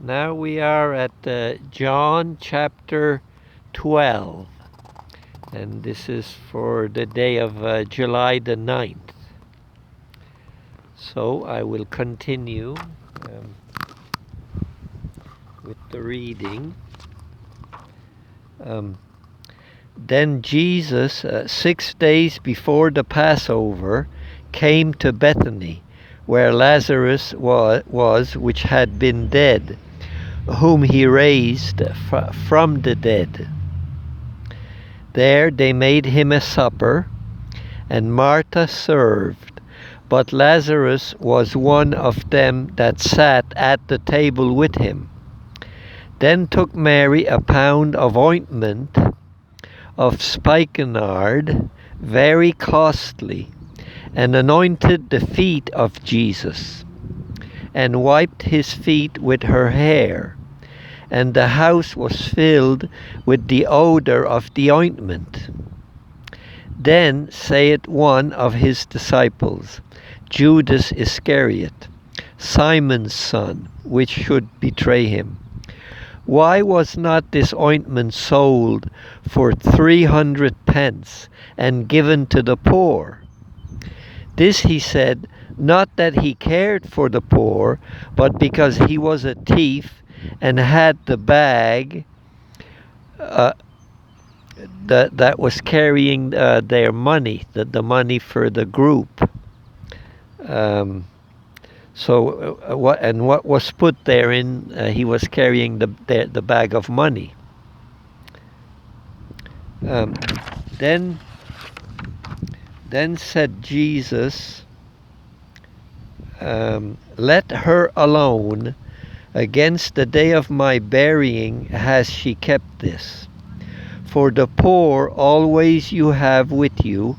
Now we are at John chapter 12, and this is for the day of July the 9th. So I will continue with the reading. Then Jesus, 6 days before the Passover, came to Bethany, where Lazarus was which had been dead, whom he raised from the dead. There they made him a supper, and Martha served, but Lazarus was one of them that sat at the table with him. Then took Mary a pound of ointment of spikenard, very costly, and anointed the feet of Jesus, and wiped his feet with her hair. And the house was filled with the odor of the ointment. Then saith one of his disciples, Judas Iscariot, Simon's son, which should betray him, why was not this ointment sold for 300 pence and given to the poor? This he said, not that he cared for the poor, but because he was a thief, and had the bag that was carrying their money, the money for the group. What was put therein? He was carrying the bag of money. Then said Jesus, let her alone. Against the day of my burying has she kept this. For the poor always you have with you,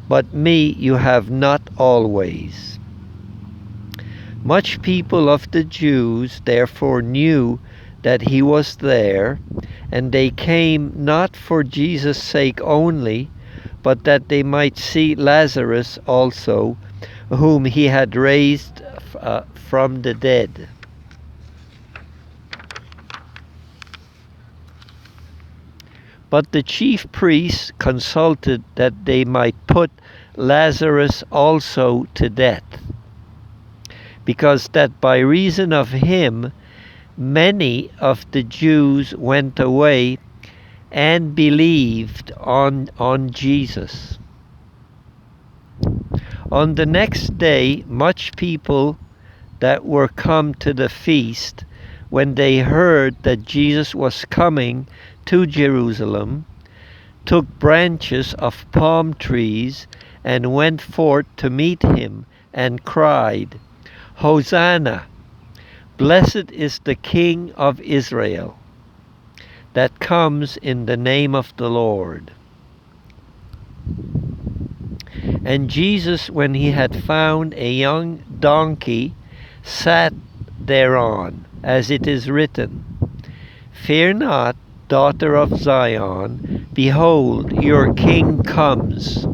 but me you have not always. Much people of the Jews therefore knew that he was there, and they came not for Jesus' sake only, but that they might see Lazarus also, whom he had raised from the dead. But the chief priests consulted that they might put Lazarus also to death, because that by reason of him many of the Jews went away and believed on Jesus. On the next day, much people that were come to the feast, when they heard that Jesus was coming to Jerusalem, took branches of palm trees and went forth to meet him and cried, Hosanna! Blessed is the King of Israel that comes in the name of the Lord. And Jesus, when he had found a young donkey, sat thereon, as it is written, Fear not, daughter of Zion, behold, your king comes,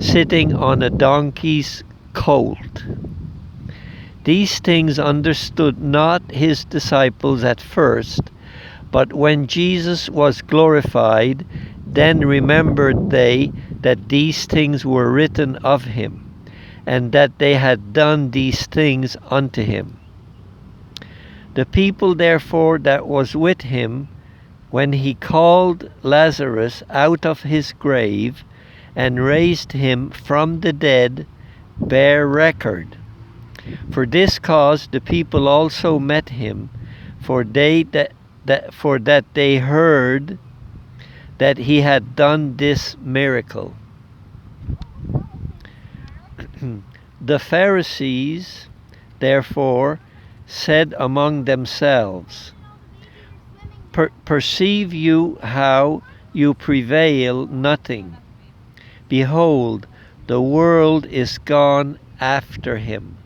sitting on a donkey's colt. These things understood not his disciples at first, but when Jesus was glorified, then remembered they that these things were written of him, and that they had done these things unto him. The people therefore that was with him, when he called Lazarus out of his grave and raised him from the dead, bear record. For this cause the people also met him, for that they heard that he had done this miracle. The Pharisees therefore said among themselves, Perceive you how you prevail nothing? Behold, the world is gone after him.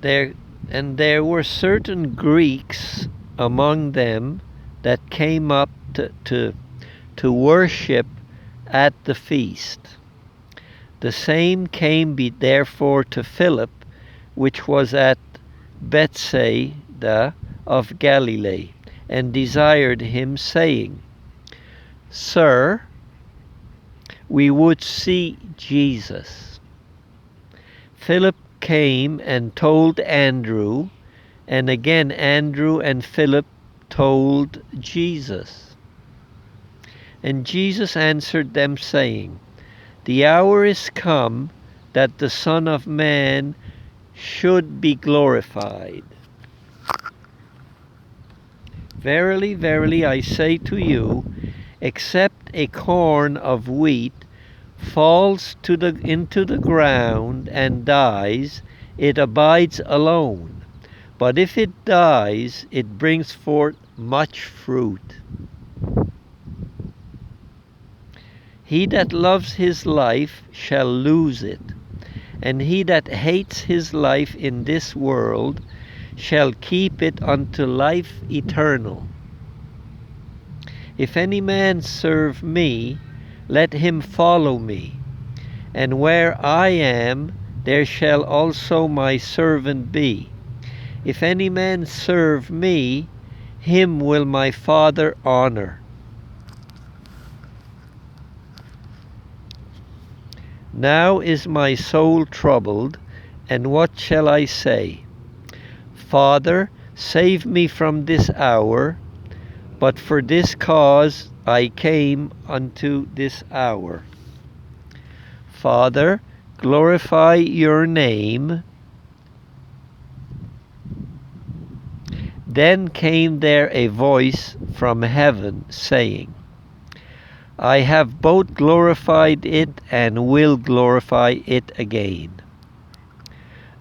There were certain Greeks among them that came up to worship at the feast. The same came therefore to Philip, which was at Bethsaida of Galilee, and desired him, saying, Sir, we would see Jesus. Philip came and told Andrew, and again Andrew and Philip told Jesus. And Jesus answered them, saying, The hour is come that the Son of Man should be glorified. Verily, verily, I say to you, except a corn of wheat falls into the ground and dies, it abides alone. But if it dies, it brings forth much fruit. He that loves his life shall lose it, and he that hates his life in this world shall keep it unto life eternal. If any man serve me, let him follow me, and where I am, there shall also my servant be. If any man serve me, him will my Father honor. Now is my soul troubled, and what shall I say? Father, save me from this hour, but for this cause I came unto this hour. Father, glorify your name. Then came there a voice from heaven, saying, I have both glorified it and will glorify it again.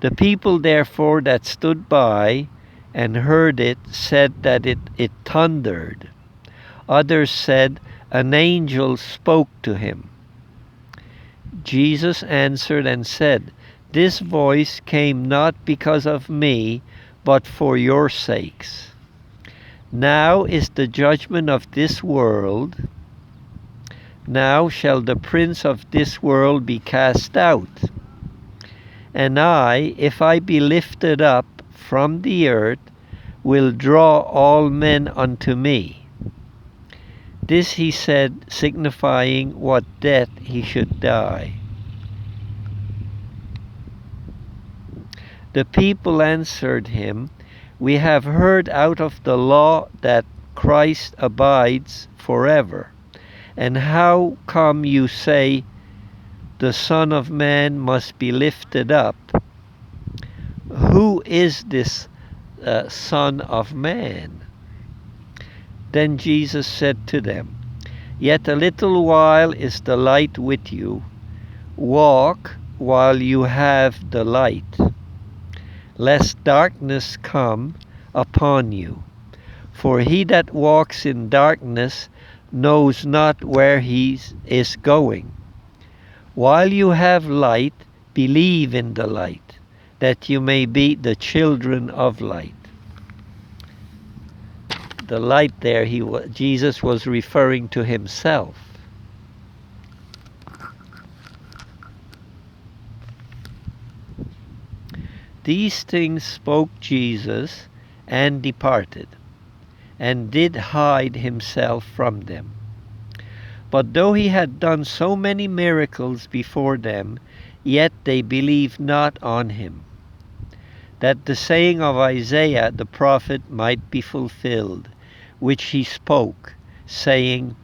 The people therefore that stood by and heard it said that it thundered. Others said, An angel spoke to him. Jesus answered and said, This voice came not because of me, but for your sakes. Now is the judgment of this world. Now shall the prince of this world be cast out. And I, if I be lifted up from the earth, will draw all men unto me. This he said, signifying what death he should die. The people answered him, We have heard out of the law that Christ abides forever. And how come you say, the Son of Man must be lifted up? Who is this Son of Man? Then Jesus said to them, Yet a little while is the light with you. Walk while you have the light, lest darkness come upon you. For he that walks in darkness knows not where he is going. While you have light, believe in the light, that you may be the children of light. The light there, Jesus was referring to himself. These things spoke Jesus, and departed, and did hide himself from them. But though he had done so many miracles before them, yet they believed not on him, that the saying of Isaiah the prophet might be fulfilled, which he spoke, saying,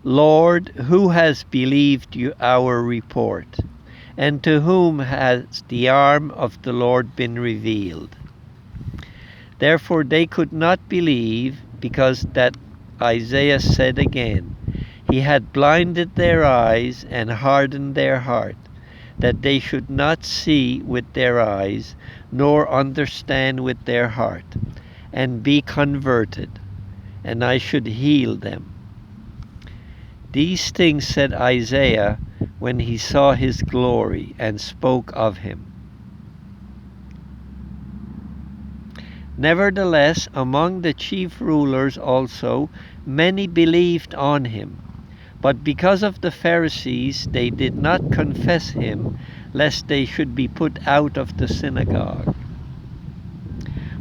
Lord, who has believed our report? And to whom has the arm of the Lord been revealed? Therefore they could not believe, because that Isaiah said again, He had blinded their eyes and hardened their heart, that they should not see with their eyes, nor understand with their heart, and be converted, and I should heal them. These things said Isaiah when he saw his glory and spoke of him. Nevertheless, among the chief rulers also many believed on him, But because of the Pharisees, they did not confess him, lest they should be put out of the synagogue.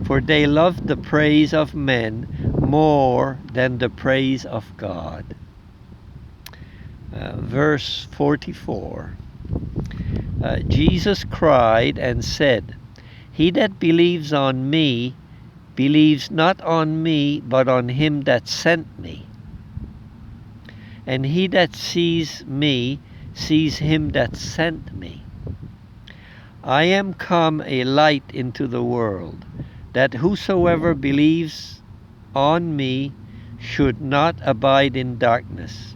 For they loved the praise of men more than the praise of God. Verse 44. Jesus cried and said, He that believes on me, believes not on me, but on him that sent me. And he that sees me, sees him that sent me. I am come a light into the world, that whosoever believes on me should not abide in darkness.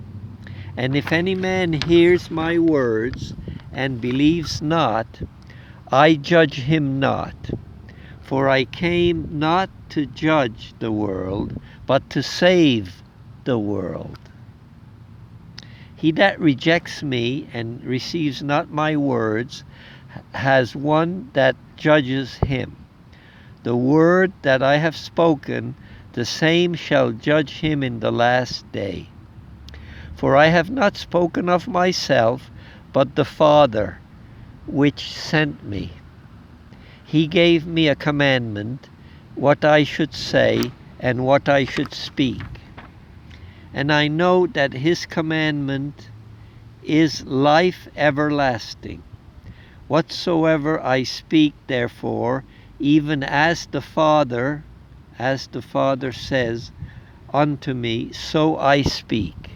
And if any man hears my words and believes not, I judge him not. For I came not to judge the world, but to save the world. He that rejects me and receives not my words has one that judges him. The word that I have spoken, the same shall judge him in the last day. For I have not spoken of myself, but the Father which sent me. He gave me a commandment, what I should say and what I should speak. And I know that his commandment is life everlasting. Whatsoever I speak, therefore, even as the Father says unto me, so I speak.